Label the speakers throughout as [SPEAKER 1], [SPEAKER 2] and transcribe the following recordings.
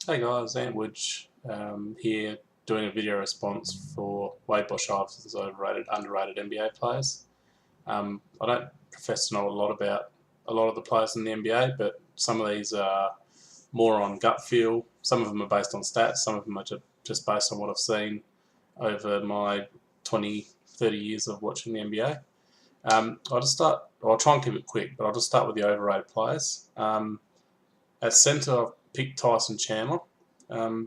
[SPEAKER 1] Hey guys, Antwood here doing a video response for wadeboshiverson's overrated, underrated NBA players. I don't profess to know a lot about a lot of the players in the NBA, but some of these are more on gut feel. Some of them are based on stats, some of them are just based on what I've seen over my 20, 30 years of watching the NBA. I'll try and keep it quick, but I'll just start with the overrated players. At centre, I've picked Tyson Chandler. I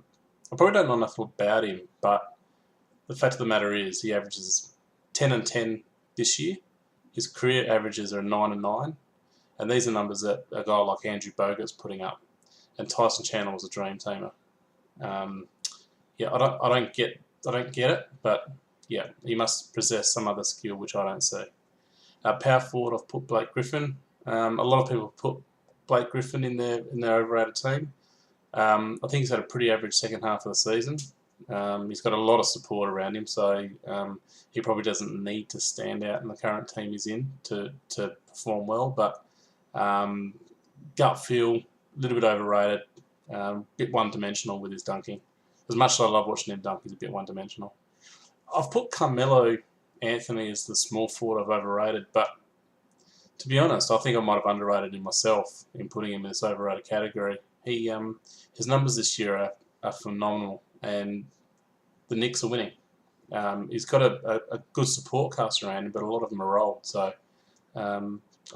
[SPEAKER 1] probably don't know enough about him, but the fact of the matter is he averages 10 and 10 this year. His career averages are 9 and 9, and these are numbers that a guy like Andrew Bogut's putting up. And Tyson Chandler was a dream teamer. I don't get it, but yeah, he must possess some other skill which I don't see. Power forward, I've put Blake Griffin. A lot of people put Blake Griffin in their overrated team. I think he's had a pretty average second half of the season. He's got a lot of support around him, so he probably doesn't need to stand out in the current team he's in to perform well. But gut feel, a little bit overrated, bit one-dimensional with his dunking. As much as I love watching him dunk, he's a bit one-dimensional. I've put Carmelo Anthony as the small forward I've overrated, but to be honest, I think I might have underrated him myself in putting him in this overrated category. His numbers this year are phenomenal, and the Knicks are winning. He's got a good support cast around him, but a lot of them are rolled. So I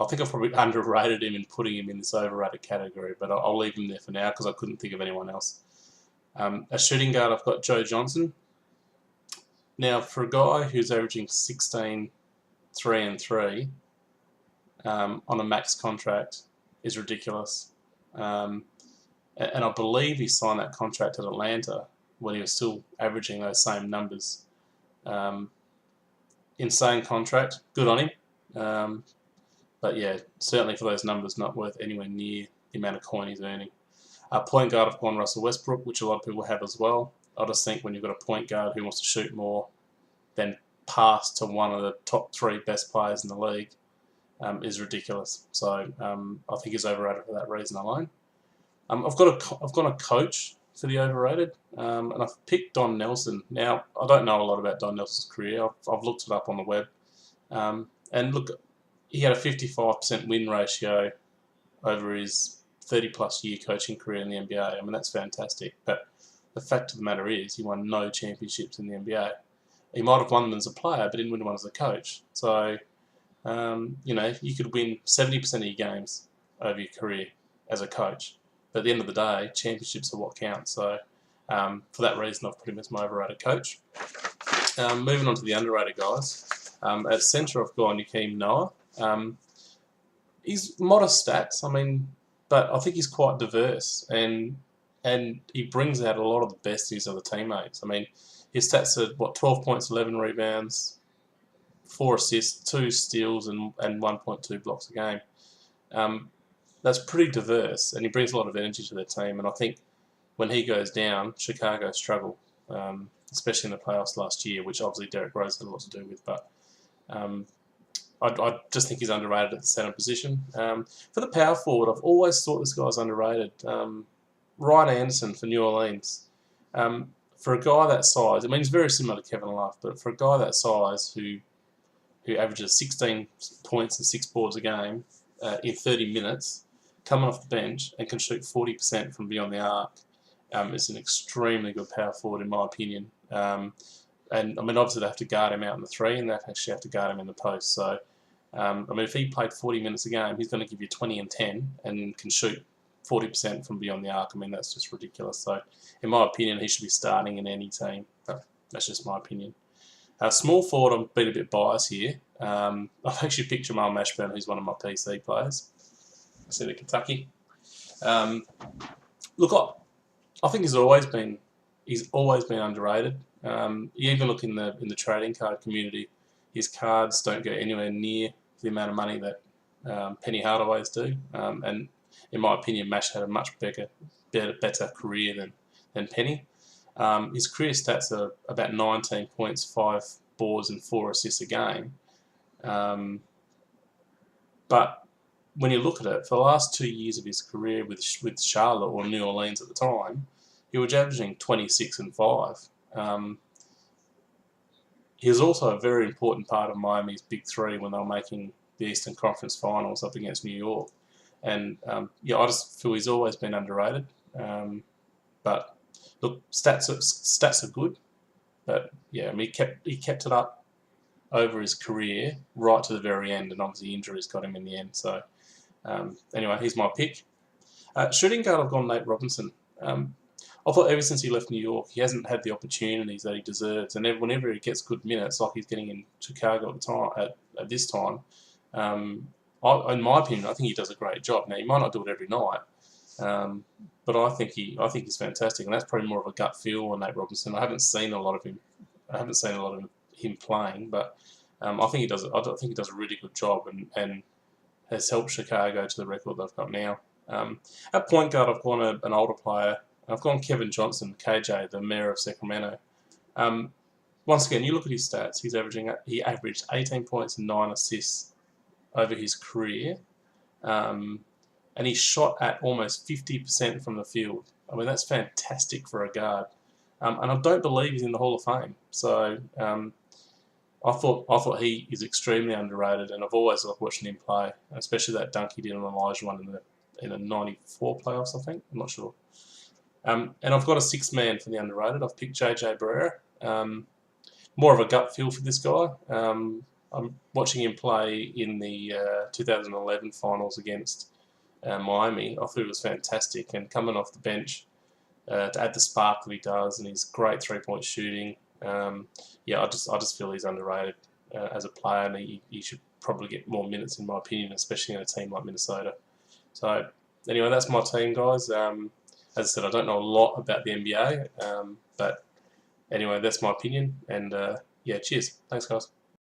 [SPEAKER 1] think I've probably underrated him in putting him in this overrated category, but I'll leave him there for now because I couldn't think of anyone else. A shooting guard, I've got Joe Johnson. Now, for a guy who's averaging 16, 3 and 3 on a max contract is ridiculous. And I believe he signed that contract at Atlanta when he was still averaging those same numbers. Insane contract, good on him. But yeah, certainly for those numbers, not worth anywhere near the amount of coin he's earning. Point guard, I've gone Russell Westbrook, which a lot of people have as well. I just think when you've got a point guard who wants to shoot more than pass to one of the top 3 best players in the league is ridiculous. So I think he's overrated for that reason alone. I've got a coach for the overrated, and I've picked Don Nelson. Now, I don't know a lot about Don Nelson's career. I've looked it up on the web. And look, he had a 55% win ratio over his 30-plus year coaching career in the NBA. I mean, that's fantastic. But the fact of the matter is he won no championships in the NBA. He might have won them as a player, but didn't win one as a coach. So, you could win 70% of your games over your career as a coach. But at the end of the day, championships are what count. So for that reason, I've put him as my overrated coach. Moving on to the underrated guys. At centre, I've gone Joakim Noah. He's modest stats, but I think he's quite diverse. And he brings out a lot of the best in his other teammates. His stats are, 12 points, 11 rebounds, 4 assists, 2 steals, and 1.2 blocks a game. That's pretty diverse, and he brings a lot of energy to their team. And I think when he goes down, Chicago struggle, especially in the playoffs last year, which obviously Derrick Rose had a lot to do with. But I just think he's underrated at the centre position. For the power forward, I've always thought this guy's underrated. Ryan Anderson for New Orleans. For a guy that size, he's very similar to Kevin Love, but for a guy that size who averages 16 points and 6 boards a game in 30 minutes, coming off the bench and can shoot 40% from beyond the arc, is an extremely good power forward in my opinion. And obviously they have to guard him out in the 3, and they actually have to guard him in the post. So, if he played 40 minutes a game, he's going to give you 20 and 10 and can shoot 40% from beyond the arc. That's just ridiculous. So, in my opinion, he should be starting in any team. But that's just my opinion. Small forward, I'm being a bit biased here. I've actually picked Jamal Mashburn, who's one of my PC players. I said at Kentucky. Look, I think he's always been underrated. You even look in the trading card community, his cards don't go anywhere near the amount of money that Penny Hardaway's do. And in my opinion, Mash had a much better career than Penny. His career stats are about 19 points, 5 boards, and 4 assists a game. But when you look at it, for the last 2 years of his career with Charlotte or New Orleans at the time, he was averaging 26 and 5. He was also a very important part of Miami's big three when they were making the Eastern Conference Finals up against New York. And yeah, I just feel he's always been underrated. But look, stats are good. But yeah, I mean, he kept it up over his career right to the very end, and obviously injuries got him in the end. So anyway, he's my pick. Shooting guard, I've gone Nate Robinson. I thought ever since he left New York, he hasn't had the opportunities that he deserves, and whenever he gets good minutes, like he's getting in Chicago at this time, in my opinion, I think he does a great job. Now he might not do it every night, but I think he's fantastic, and that's probably more of a gut feel on Nate Robinson. I haven't seen a lot of him. Him playing, but I think he does. I think he does a really good job, and has helped Chicago to the record they've got now. At point guard, I've gone an older player. I've gone Kevin Johnson, KJ, the mayor of Sacramento. Once again, you look at his stats. He averaged 18 points and 9 assists over his career, and he shot at almost 50% from the field. I mean, that's fantastic for a guard. And I don't believe he's in the Hall of Fame. So I thought he is extremely underrated, and I've always loved watching him play, especially that dunk he did on Elijah one in the '94 playoffs, I think. I'm not sure. And I've got a sixth man for the underrated. I've picked JJ Barea. More of a gut feel for this guy. I'm watching him play in the 2011 finals against Miami. I thought he was fantastic, and coming off the bench to add the spark that he does, and his great three-point shooting. Yeah, I just feel he's underrated as a player, and he should probably get more minutes, in my opinion, especially in a team like Minnesota. So anyway, that's my team, guys. As I said, I don't know a lot about the NBA, but anyway, that's my opinion. And yeah, cheers. Thanks, guys.